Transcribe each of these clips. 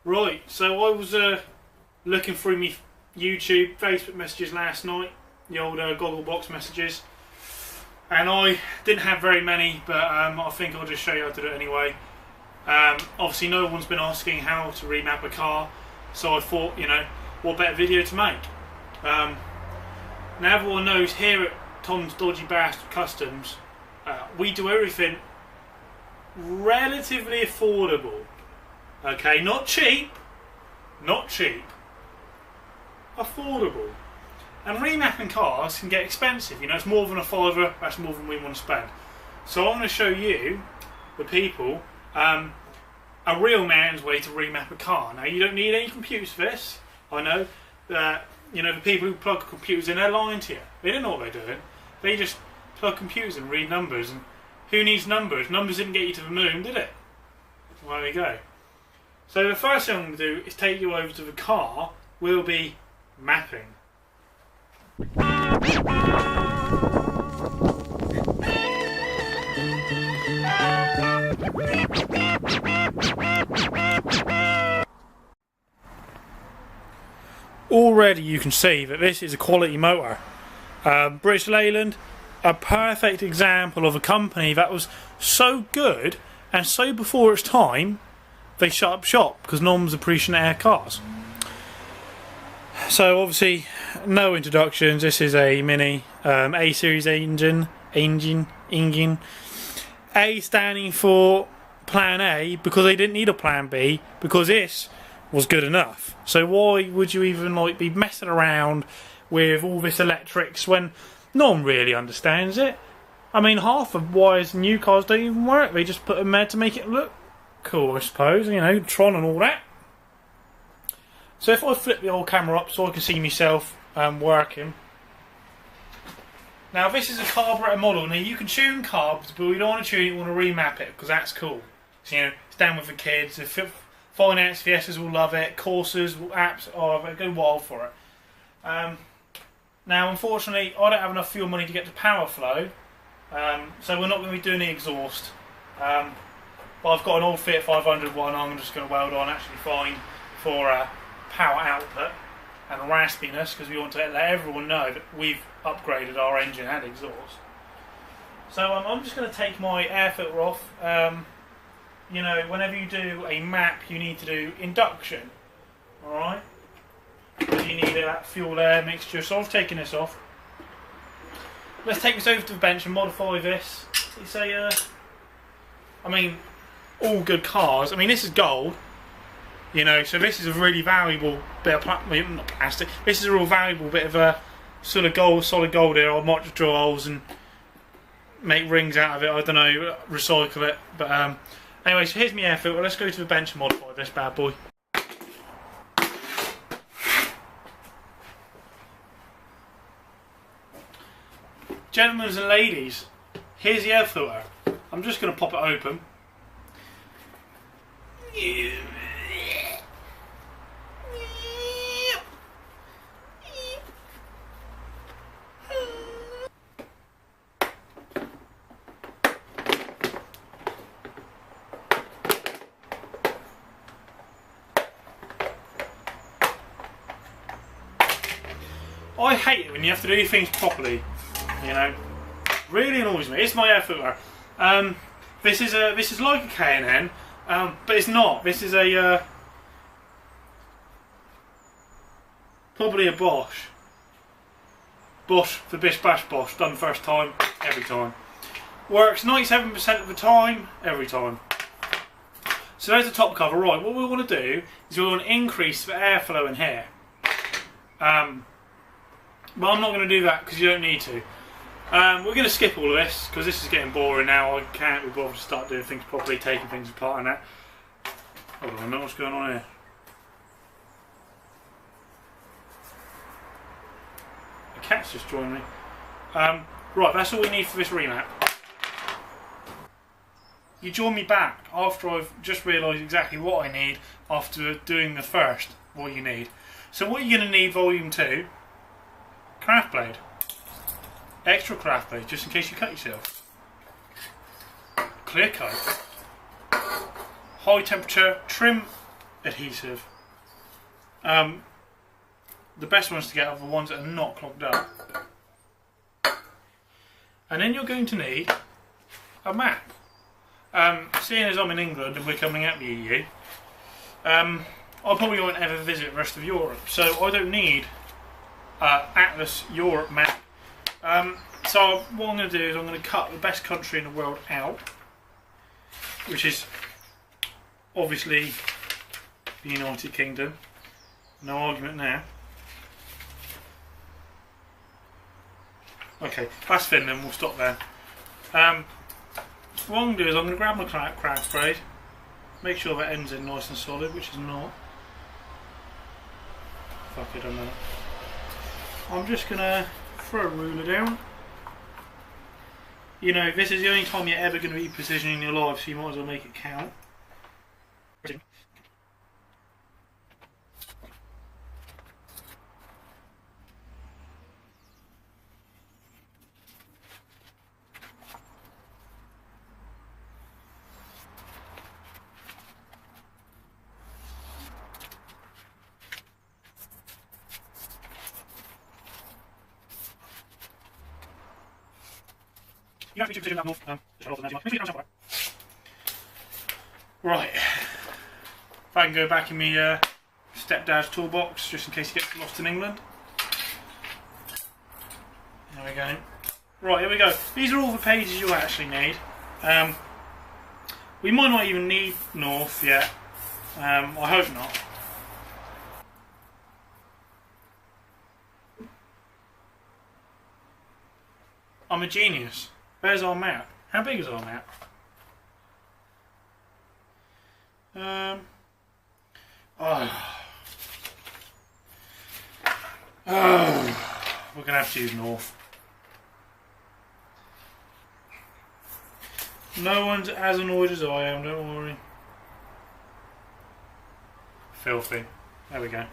Right, so I was looking through my YouTube, Facebook messages last night, the old Gogglebox messages, and I didn't have very many, but I think I'll just show you how to do it anyway. Obviously no one's been asking how to remap a car, so I thought, you know, what better video to make. Now everyone knows here at Tom's Dodgy Bastard Customs, we do everything relatively affordable. Okay, not cheap, affordable. And remapping cars can get expensive, you know, it's more than a fiver, that's more than we want to spend. So I'm going to show you, the people, a real man's way to remap a car. Now you don't need any computers for this, I know. You know, the people who plug computers in, they're lying to you. They don't know what they're doing. They just plug computers and read numbers, and who needs numbers? Numbers didn't get you to the moon, did it? Well, there we go. So the first thing I'm going to do is take you over to the car we'll be mapping. Already you can see that this is a quality motor. British Leyland, a perfect example of a company that was so good and so before its time they shut up shop because no one was appreciating their cars. So obviously no introductions, this is a Mini A series engine. A standing for plan A because they didn't need a plan B because this was good enough. So why would you even be messing around with all this electrics when no one really understands it? I mean, half of why new cars don't even work. They just put them there to make it look cool, I suppose. You know, Tron and all that. So if I flip the old camera up so I can see myself working. Now this is a carburetor model. Now you can tune carbs, but we don't want to tune it, you want to remap it because that's cool. So, you know, it's down with the kids. The finance Fiestas will love it. Corsas, apps, they go wild for it. Now unfortunately I don't have enough fuel money to get to power flow, so we're not going to be doing the exhaust. But I've got an old Fiat 500 one I'm just going to weld on actually fine for power output and raspiness, because we want to let everyone know that we've upgraded our engine and exhaust. So I'm just going to take my air filter off. You know, whenever you do a map you need to do induction, alright? Because you need that fuel air mixture, so I've taken this off. Let's take this over to the bench and modify this. It's a, I mean, all good cars. I mean, this is gold, you know, so this is a really valuable bit of not plastic. This is a real valuable bit of sort of gold, solid gold here. I might just drill holes and make rings out of it. I don't know, recycle it. But anyway, so here's my air filter. Let's go to the bench and modify this bad boy. Gentlemen and ladies, here's the air filter. I'm just going to pop it open. I hate it when you have to do things properly. You know, really annoys me. It's my air filter. This is like a K&N, but it's not. This is a probably a Bosch. Bosch for Bish Bash Bosch, done first time, every time. Works 97% of the time, every time. So there's the top cover. Right, what we want to do is we want to increase the airflow in here. But I'm not going to do that because you don't need to. We're going to skip all of this because this is getting boring now. I can't be bothered to start doing things properly, taking things apart and that. Hold on a minute, what's going on here? The cat's just joined me. Right, that's all we need for this remap. You join me back after I've just realised exactly what I need after doing the first, what you need. So what you're going to need, volume 2, craft blade. Extra craft blade, just in case you cut yourself. Clear coat. High temperature trim adhesive. The best ones to get are the ones that are not clogged up. And then you're going to need a map. Seeing as I'm in England and we're coming out the EU, I probably won't ever visit the rest of Europe, so I don't need Atlas Europe map. So what I'm going to do is I'm going to cut the best country in the world out, which is obviously the United Kingdom. No argument now. Okay, that's Finland, we'll stop there. What I'm going to do is I'm going to grab my crab spray, make sure that ends in nice and solid, which is not. Fuck it, I don't know. I'm just going to throw a ruler down. You know, this is the only time you're ever going to be positioning your life, so you might as well make it count. Right, if I can go back in my stepdad's toolbox just in case he gets lost in England. There we go. Right, here we go. These are all the pages you actually need. We might not even need north yet. I hope not. I'm a genius. There's our map. How big is our map? We're gonna have to use north. No one's as annoyed as I am, don't worry. Filthy. There we go.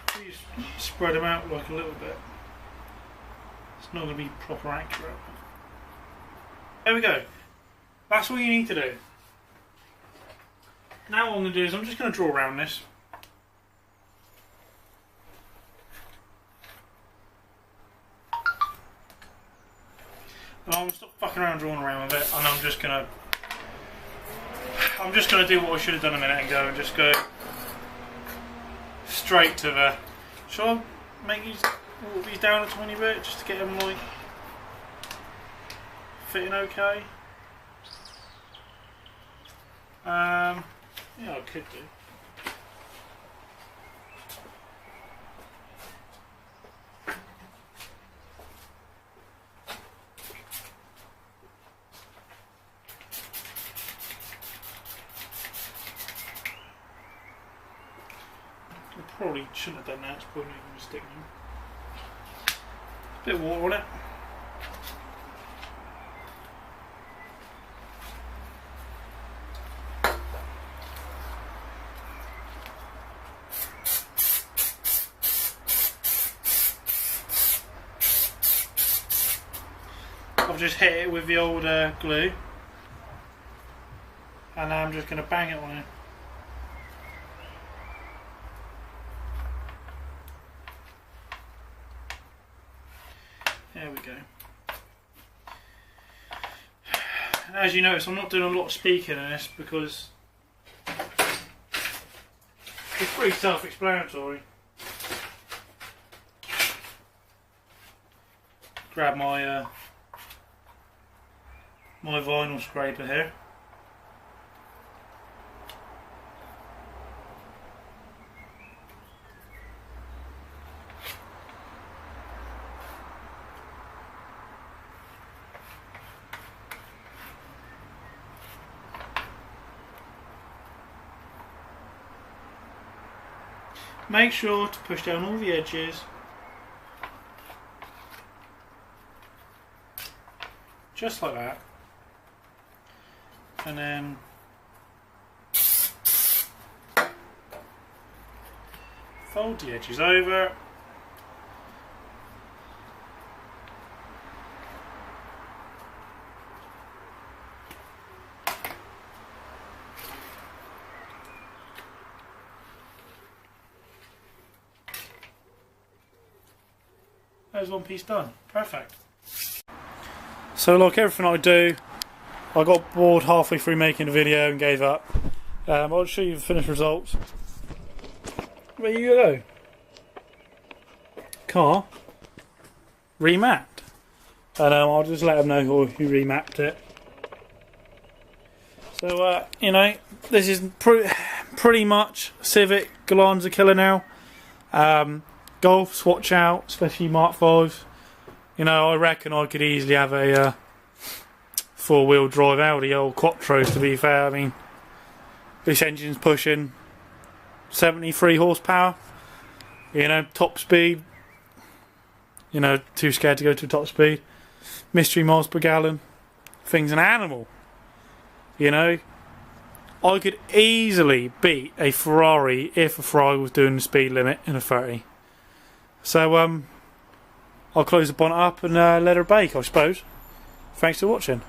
Please spread them out like a little bit. It's not going to be proper accurate. There we go. That's all you need to do. Now what I'm going to do is I'm just going to draw around this. And I'm going to stop fucking around drawing around with it, and I'm just going to do what I should have done a minute ago and just go straight to the... Shall I make these down a tiny bit just to get them like fitting okay? Yeah, I could do. I probably shouldn't have done that, it's probably not even a stick now. Bit of water on it. I've just hit it with the old glue, and I'm just going to bang it on it. There we go. As you notice, I'm not doing a lot of speaking in this because it's pretty self-explanatory. Grab my my vinyl scraper here. Make sure to push down all the edges. Just like that. And then fold the edges over. There's one piece done. Perfect. So like everything I do, I got bored halfway through making the video and gave up. I'll show you the finished results. There you go. Car remapped. And I'll just let them know who remapped it. So, you know, this is pretty much Civic Galanza killer now. Golfs, watch out, especially Mark 5s. You know, I reckon I could easily have a four-wheel drive Audi, old Quattros, to be fair. I mean, this engine's pushing 73 horsepower. You know, top speed. You know, too scared to go to top speed. Mystery miles per gallon. Thing's an animal. You know, I could easily beat a Ferrari if a Ferrari was doing the speed limit in a 30. So, I'll close the bonnet up and let her bake, I suppose. Thanks for watching.